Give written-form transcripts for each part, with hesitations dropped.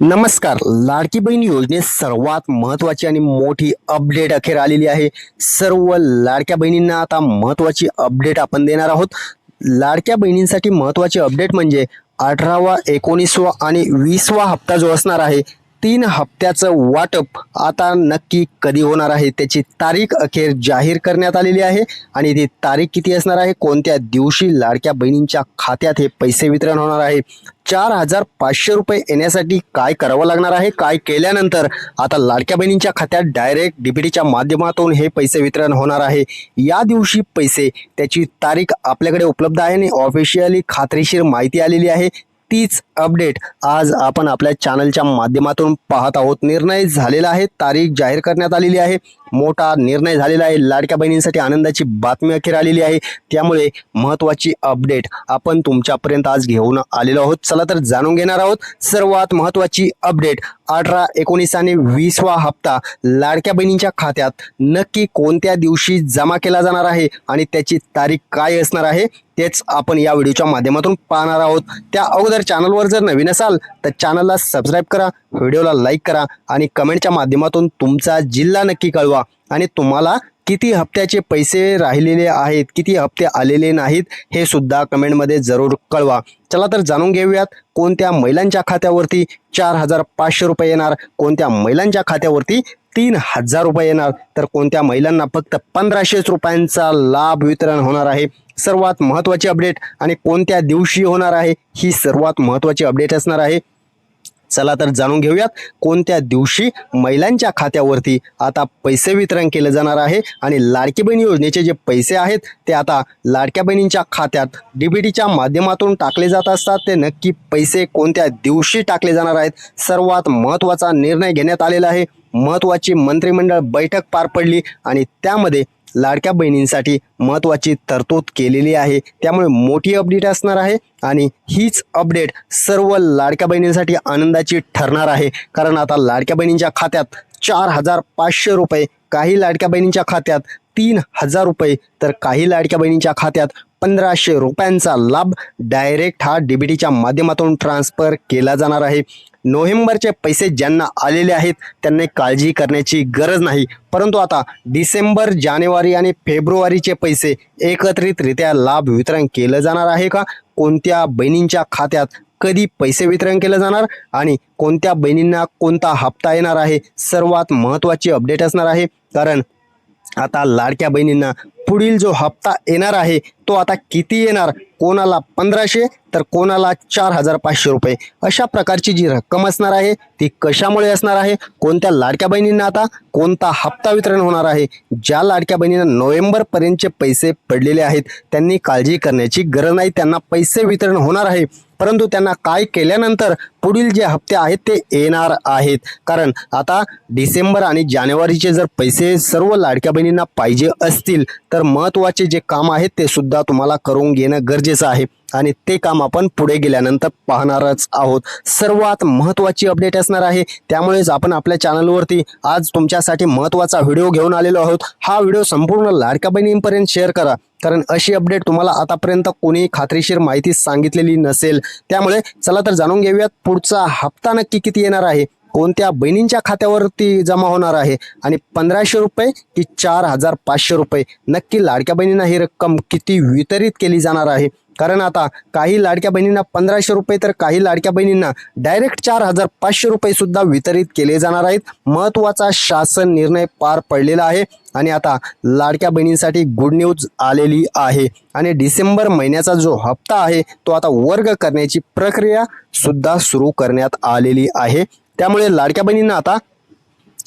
नमस्कार. लाडकी बहीण योजनेत सर्वात महत्त्वाची आणि मोठी अपडेट अखेर आलेली आहे. सर्व लाडक्या बहिणींना आता महत्त्वाची अपडेट आपण देणार आहोत. लाडक्या बहिणींसाठी महत्त्वाची अपडेट म्हणजे 18वा 19वा आणि 20वा हप्ता जो असणार आहे, 3 हप्त्याचं वाटप आता नक्की कधी होणार आहे त्याची तारीख अखेर जाहीर करण्यात आलेली आहे. आणि ती तारीख किती असणार आहे, कोणत्या दिवशी लाडक्या बहिणींच्या खात्यात हे पैसे वितरण होणार आहे, 4,500 रुपये येण्यासाठी काय करावं लागणार आहे, काय केल्यानंतर आता लाडक्या बहिणींच्या खात्यात डायरेक्ट डीबीटीच्या माध्यमातून हे पैसे वितरण होणार आहे, या दिवशी पैसे त्याची तारीख आपल्याकडे उपलब्ध आहे आणि ऑफिशियली खात्रीशीर माहिती आलेली आहे. तीच अपडेट आज आपण आपल्या चॅनलच्या माध्यमातून पाहत आहोत. निर्णय झालेला आहे, तारीख जाहीर करण्यात आलेली आहे, मोठा निर्णय झालेला आहे. लाडक्या बहिणींसाठी आनंदाची बातमी अखेर आलेली आहे. त्यामुळे महत्त्वाची अपडेट आपण तुमच्यापर्यंत आज घेऊन आलेलो आहोत. चला तर जाणून घेणार आहोत. सर्वात महत्त्वाची अपडेट, 18, 19 आणि 20वा हप्ता लाडक्या बहिणींच्या खात्यात नक्की कोणत्या दिवशी जमा केला जाणार आहे आणि त्याची तारीख काय असणार आहे तेच आपण या व्हिडिओच्या माध्यमातून पाहणार आहोत. त्या अगोदर चॅनलवर जर नवीन असाल तर चॅनलला सबस्क्राईब करा, व्हिडिओला लाईक करा आणि कमेंटच्या माध्यमातून तुमचा जिल्हा नक्की कळवा आणि तुम्हाला किती हप्त्याचे पैसे राहिलेले आहेत, किती हप्ते आलेले नाहीत हे सुद्धा कमेंटमध्ये जरूर कळवा. चला तर जाणून घेऊयात, कोणत्या महिलांच्या खात्यावरती 4,500 रुपये येणार, कोणत्या महिलांच्या खात्यावरती 3,000 रुपये येणार, तर कोणत्या महिलांना फक्त 1,500 रुपयांचा लाभ वितरण होणार आहे. सर्वात महत्त्वाची अपडेट आणि कोणत्या दिवशी होणार आहे ही सर्वात महत्त्वाची अपडेट असणार आहे. चला तर जाणून घेऊयात, कोणत्या दिवशी महिलांच्या खात्यावरती आता पैसे वितरण केले जाणार आहे आणि लाडकी बहीण योजनेचे जे पैसे आहेत ते आता लाडक्या बहिणींच्या खात्यात डीबीटीच्या माध्यमातून टाकले जात असतात. ते नक्की पैसे कोणत्या दिवशी टाकले जाणार आहेत, सर्वात महत्त्वाचा निर्णय घेण्यात आलेला आहे. महत्त्वाची मंत्रिमंडळ बैठक पार पडली आणि त्यामध्ये लाडक्या बहिणींसाठी महत्त्वाची तरतूद केलेली आहे. त्यामुळे मोठी अपडेट असणार आहे आणि हीच अपडेट सर्व लाडक्या बहिणींसाठी आनंदाची ठरणार आहे. कारण आता लाडक्या बहिणींच्या खात्यात 4,500 रुपये, काही लाडक्या बहिणींच्या खात्यात 3,000 रुपये, तर काही लाडक्या बहिणींच्या खात्यात 1,500 रुपयांचा लाभ डायरेक्ट हा डीबीटीच्या माध्यमातून ट्रान्सफर केला जाणार आहे. नोव्हेंबरचे पैसे ज्यांना आलेले आहेत त्यांनी काळजी करण्याची गरज नाही, परंतु आता डिसेंबर, जानेवारी आणि फेब्रुवारीचे पैसे एकत्रितरित्या लाभ वितरण केलं जाणार आहे का, कोणत्या बहिणींच्या खात्यात कधी पैसे वितरण केलं जाणार आणि कोणत्या बहिणींना कोणता हप्ता येणार आहे, सर्वात महत्त्वाची अपडेट असणार आहे. कारण आता लाडक्या बहिणींना पुढील जो हप्ता येणार आहे तो आता किती येणार, कोणाला 1,500 तर कोणाला 4,500 रुपये, अशा प्रकारची जी रक्कम असणार आहे ती कशामुळे असणार आहे, कोणत्या लाडक्या बहिणींना आता कोणता हप्ता वितरण होणार आहे. ज्या लाडक्या बहिणींना नोव्हेंबरपर्यंतचे पैसे पडलेले आहेत त्यांनी काळजी करण्याची गरज नाही, त्यांना पैसे वितरण होणार आहे, परंतु त्यांना काय केल्यानंतर पुढील जे हप्ते आहेत ते येणार आहेत. कारण आता डिसेंबर आणि जानेवारीचे जर पैसे सर्व लाडक्या बहिणींना पाहिजे असतील तर महत्त्वाचे जे काम आहेत ते सुद्धा तुम्हाला करून घेणं गरजेचं आहे आणि ते काम आपण पुढे गेल्यानंतर पाहणारच आहोत. सर्वात महत्त्वाची अपडेट असणार आहे. त्यामुळेच आपण आपल्या चॅनलवरती आज तुमच्यासाठी महत्त्वाचा व्हिडिओ घेऊन आलेलो आहोत. हा व्हिडिओ संपूर्ण लाडक्या बहिणींपर्यंत शेअर करा, कारण अशी अपडेट तुम्हाला आतापर्यंत कोणी खात्रीशीर माहिती सांगितलेली नसेल. त्यामुळे चला तर जाणून घेऊयात, पुढचा हप्ता नक्की किती येणार आहे, कोणत्या बहिणींच्या खात्यावरती जमा होणार आहे आणि 1,500 रुपये की 4,500 रुपये, नक्की लाडक्या बहिणींना ही रक्कम किती वितरित केली जाणार आहे. कारण आता काही लाडक्या बहिणींना 1,500 रुपये तर काही लाडक्या बहिणींना डायरेक्ट 4,500 रुपये सुद्धा वितरित केले जाणार आहेत. महत्त्वाचा शासन निर्णय पार पडलेला आहे आणि आता लाडक्या बहिणींसाठी गुड न्यूज आलेली आहे आणि डिसेंबर महिन्याचा जो हप्ता आहे तो आता वर्ग करण्याची प्रक्रिया सुद्धा सुरू करण्यात आलेली आहे. त्यामुळे लाडक्या बहिणींना आता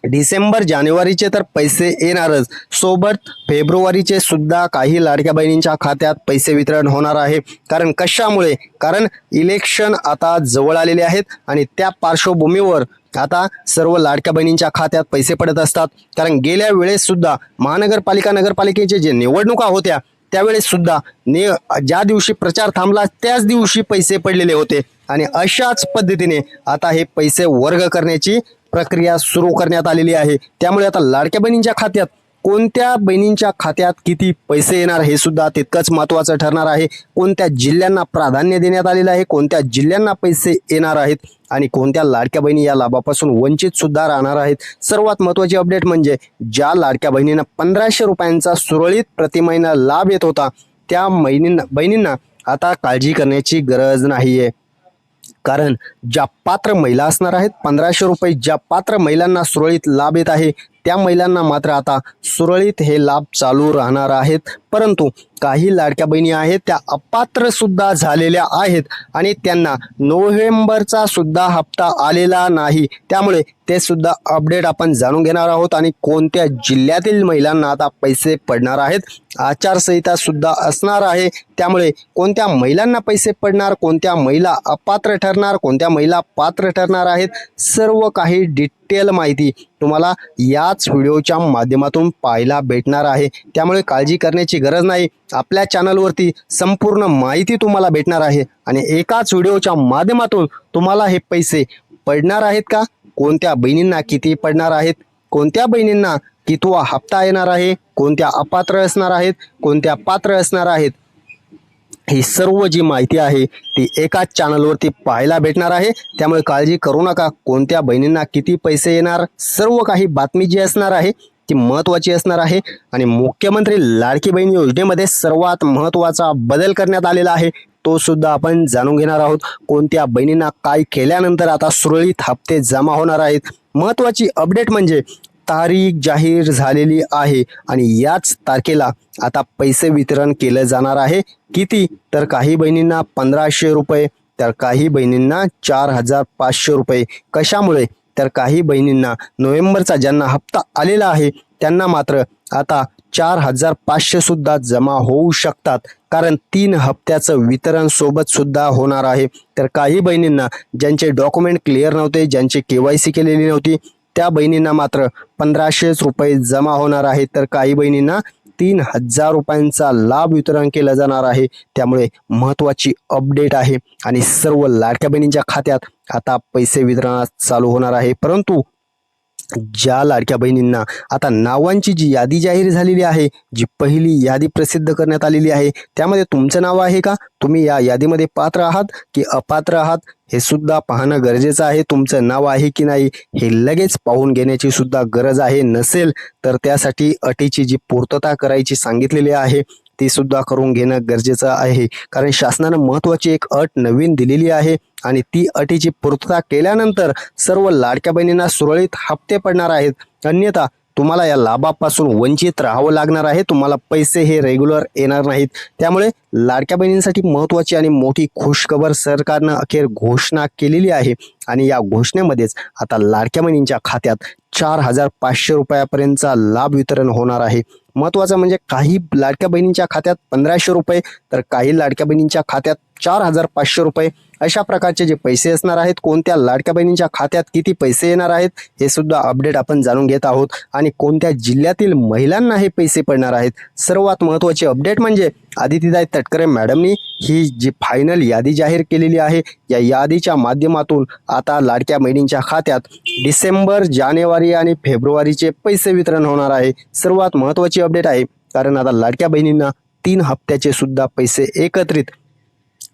डिसेंबर, जानेवारीचे तर पैसे येणारच, सोबत फेब्रुवारीचे सुद्धा काही लाडक्या बहिणींच्या खात्यात पैसे वितरण होणार आहे. कारण कशामुळे, कारण इलेक्शन आता जवळ आलेले आहेत आणि त्या पार्श्वभूमीवर आता सर्व लाडक्या बहिणींच्या खात्यात पैसे पडत असतात. कारण गेल्या वेळेस सुद्धा महानगरपालिका, नगरपालिकेचे जे निवडणुका होत्या त्यावेळेस सुद्धा ज्या दिवशी प्रचार थांबला त्याच दिवशी पैसे पडलेले होते आणि अशाच पद्धतीने आता हे पैसे वर्ग करण्याची प्रक्रिया सुरू करण्यात आलेली आहे. त्यामुळे आता लाडक्या बहिणींच्या खात्यात कोणत्या बहिणींच्या खात्यात किती पैसे येणार हे सुद्धा तितकंच महत्त्वाचं ठरणार आहे. कोणत्या जिल्ह्यांना प्राधान्य देण्यात आलेलं आहे, कोणत्या जिल्ह्यांना पैसे येणार आहेत आणि कोणत्या लाडक्या बहिणी या लाभापासून वंचित सुद्धा राहणार आहेत. सर्वात महत्त्वाची अपडेट म्हणजे ज्या लाडक्या बहिणींना 1500 रुपयांचा सुरळीत प्रति महिना लाभ येत होता त्या बहिणींना आता काळजी करण्याची गरज नाहीये. कारण ज्या पात्र महिला असणार आहेत 1500 रुपये ज्या पात्र महिलांना सुरळीत लाभ येत आहे त्या महिलांना मात्र आता सुरळीत हे लाभ चालू राहणार आहेत. परंतु काही लाडक्या बहिणी आहेत त्या अपात्र सुद्धा झालेल्या आहेत आणि त्यांना नोव्हेंबरचा सुद्धा हप्ता आलेला नाही. त्यामुळे ते सुद्धा अपडेट आपण जाणून घेणार आहोत आणि कोणत्या जिल्ह्यातील महिलांना आता पैसे पडणार आहेत. आचारसंहिता सुद्धा असणार आहे. त्यामुळे कोणत्या महिलांना पैसे पडणार, कोणत्या महिला अपात्र ठरणार, कोणत्या महिला पात्र ठरणार आहेत, सर्व काही डिटेल माहिती तुम्हाला याच व्हिडिओच्या माध्यमातून पाहायला भेटणार आहे. त्यामुळे काळजी करण्याची गरज नाही. आपल्या चॅनलवरती संपूर्ण माहिती तुम्हाला भेटणार आहे आणि एकाच व्हिडिओच्या माध्यमातून तुम्हाला हे पैसे पडणार आहेत का, कोणत्या बहिणींना किती पडणार आहेत, कोणत्या बहिणींना कितवा हप्ता येणार आहे, कोणत्या अपात्र असणार आहेत, कोणत्या पात्र असणार आहेत, ही सर्व जी माहिती आहे ती एकाच चॅनलवरती पाहायला भेटणार आहे. त्यामुळे काळजी करू नका. कोणत्या बहिणींना किती पैसे येणार, सर्व काही बातमी जी असणार आहे ती महत्त्वाची असणार आहे. आणि मुख्यमंत्री लाडकी बहीण योजनेमध्ये सर्वात महत्त्वाचा बदल करण्यात आलेला आहे तो सुद्धा आपण जाणून घेणार आहोत. कोणत्या बहिणींना काय केल्यानंतर आता सुरळीत हप्ते जमा होणार आहेत. महत्त्वाची अपडेट म्हणजे तारीख जाहीर झालेली आहे आणि याच तारखेला आता पैसे वितरण केलं जाणार आहे. किती तर काही बहिणींना 1500 रुपये तर काही बहिणींना 4500 रुपये. कशामुळे तर काही बहिणींना नोव्हेंबरचा ज्यांना हप्ता आलेला आहे त्यांना मात्र आता 4500 सुद्धा जमा होऊ शकतात. कारण 3 हप्त्याचं वितरण सोबत सुद्धा होणार आहे. तर काही बहिणींना ज्यांचे डॉक्युमेंट क्लिअर नव्हते, ज्यांचे KYC केलेली नव्हती त्या बहिणींना मात्र 1500 रुपये जमा होणार आहे. तर काही बहिणींना 3000 रुपयांचा लाभ वितरण केलं जाणार आहे. त्यामुळे महत्त्वाची अपडेट आहे आणि सर्व लाडक्या बहिणींच्या खात्यात आता पैसे वितरणास चालू होणार आहे. परंतु ज्या लाडक्या बहिणींना आता नावांची जी यादी जाहीर झालेली आहे, जी पहिली यादी प्रसिद्ध करण्यात आलेली आहे, त्यामध्ये तुमचं नाव आहे का, तुम्ही या यादीमध्ये पात्र आहात की अपात्र आहात हे सुद्धा पाहणं गरजेचं आहे. तुमचं नाव आहे की नाही हे लगेच पाहून घेण्याची सुद्धा गरज आहे. नसेल तर त्यासाठी अटीची जी पूर्तता करायची सांगितलेली आहे ती सुद्धा करून घेणं गरजेचं आहे. कारण शासनानं महत्त्वाची एक अट नवीन दिलेली आहे आणि ती अटीची पूर्तता केल्यानंतर सर्व लाडक्या बहिणींना सुरळीत हप्ते पडणार आहेत. अन्यथा तुम्हाला या लाभापासून वंचित राहावं लागणार आहे. तुम्हाला पैसे हे रेग्युलर येणार नाहीत. त्यामुळे लाडक्या बहिणींसाठी महत्त्वाची आणि मोठी खुशखबर सरकारनं अखेर घोषणा केलेली आहे आणि या घोषणेमध्येच आता लाडक्या बहिणींच्या खात्यात 4500 रुपयापर्यंतचा लाभ वितरण होणार आहे. महत्त्वाचं म्हणजे काही लाडक्या बहिणींच्या खात्यात 1500 रुपये तर काही लाडक्या बहिणींच्या खात्यात 4500 रुपये अशा प्रकारचे जे पैसे असणार आहेत. कोणत्या लाडक्या बहिणींच्या खात्यात किती पैसे येणार आहेत हे सुद्धा अपडेट आपण जाणून घेत आहोत आणि कोणत्या जिल्ह्यातील महिलांना हे पैसे पडणार आहेत. सर्वात महत्त्वाची अपडेट म्हणजे आदितीताई तटकरे मॅडमनी ही जी फायनल यादी जाहीर केलेली आहे या यादीच्या माध्यमातून आता लाडक्या बहिणींच्या खात्यात डिसेंबर, जानेवारी आणि फेब्रुवारीचे पैसे वितरण होणार आहे. सर्वात महत्त्वाची अपडेट आहे कारण आता लाडक्या बहिणींना 3 हप्त्याचे सुद्धा पैसे एकत्रित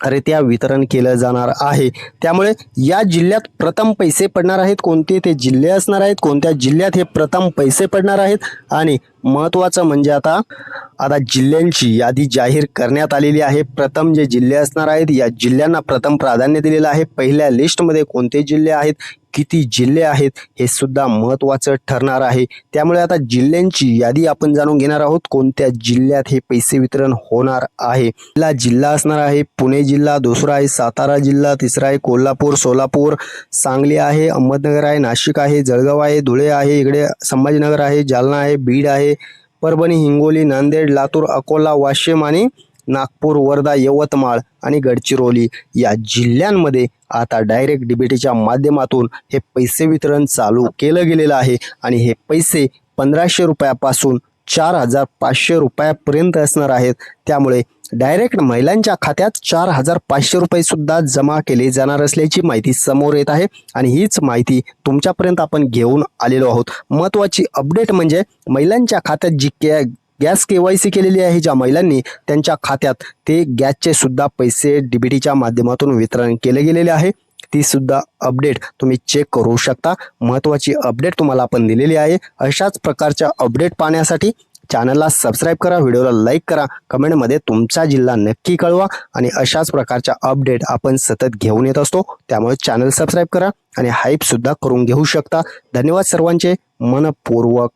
रित्या वितरण केलं जाणार आहे. त्यामुळे या जिल्ह्यात प्रथम पैसे पडणार आहेत. कोणते ते जिल्हे असणार आहेत, कोणत्या जिल्ह्यात हे प्रथम पैसे पडणार आहेत आणि महत्त्वाचं म्हणजे आता जिल्ह्यांची यादी जाहीर करण्यात आलेली आहे. प्रथम जे जिल्हे असणार आहेत या जिल्ह्यांना प्रथम प्राधान्य दिलेलं आहे. पहिल्या लिस्टमध्ये कोणते जिल्हे आहेत, किती जिल्हे आहेत हे सुद्धा महत्त्वाचं ठरणार आहे. त्यामुळे आता जिल्ह्यांची यादी आपण जाणून घेणार आहोत. कोणत्या जिल्ह्यात हे पैसे वितरण होणार आहे. पहिला जिल्हा असणार आहे पुणे जिल्हा, दुसरा आहे सातारा जिल्हा, तिसरा आहे कोल्हापूर, सोलापूर, सांगली आहे, अहमदनगर आहे, नाशिक आहे, जळगाव आहे, धुळे आहे, इकडे संभाजीनगर आहे, जालना आहे, बीड आहे, परभणी, हिंगोली, नांदेड, लातूर, अकोला, वाशिम आणि नागपूर, वर्धा, यवतमाळ आणि गडचिरोली या जिल्ह्यांमध्ये आता डायरेक्ट डीबीटीच्या माध्यमातून हे पैसे वितरण चालू केलं गेलेलं आहे आणि हे पैसे 1500 रुपयापासून 4500 रुपयापर्यंत असणार आहेत. त्यामुळे डायरेक्ट महिलांच्या खात्यात 4,500 रुपये सुद्धा जमा केले जाणार असल्याची माहिती समोर येत आहे आणि हीच माहिती तुमच्यापर्यंत आपण घेऊन आलेलो आहोत. महत्त्वाची अपडेट म्हणजे महिलांच्या खात्यात जी गॅस KYC केलेली आहे ज्या महिलांनी, त्यांच्या खात्यात ते गॅसचे सुद्धा पैसे DBTच्या माध्यमातून वितरण केले गेलेले आहे. ती सुद्धा अपडेट तुम्ही चेक करू शकता. महत्त्वाची अपडेट तुम्हाला आपण दिलेली आहे. अशाच प्रकारच्या अपडेट पाहण्यासाठी चॅनलला सबस्क्राईब करा, व्हिडिओला लाईक करा, कमेंटमध्ये तुमचा जिल्हा नक्की कळवा आणि अशाच प्रकारच्या अपडेट आपण सतत घेऊन येत असतो. त्यामुळे चॅनल सबस्क्राईब करा आणि हाईप सुद्धा करून घेऊ शकता. धन्यवाद सर्वांचे मनपूर्वक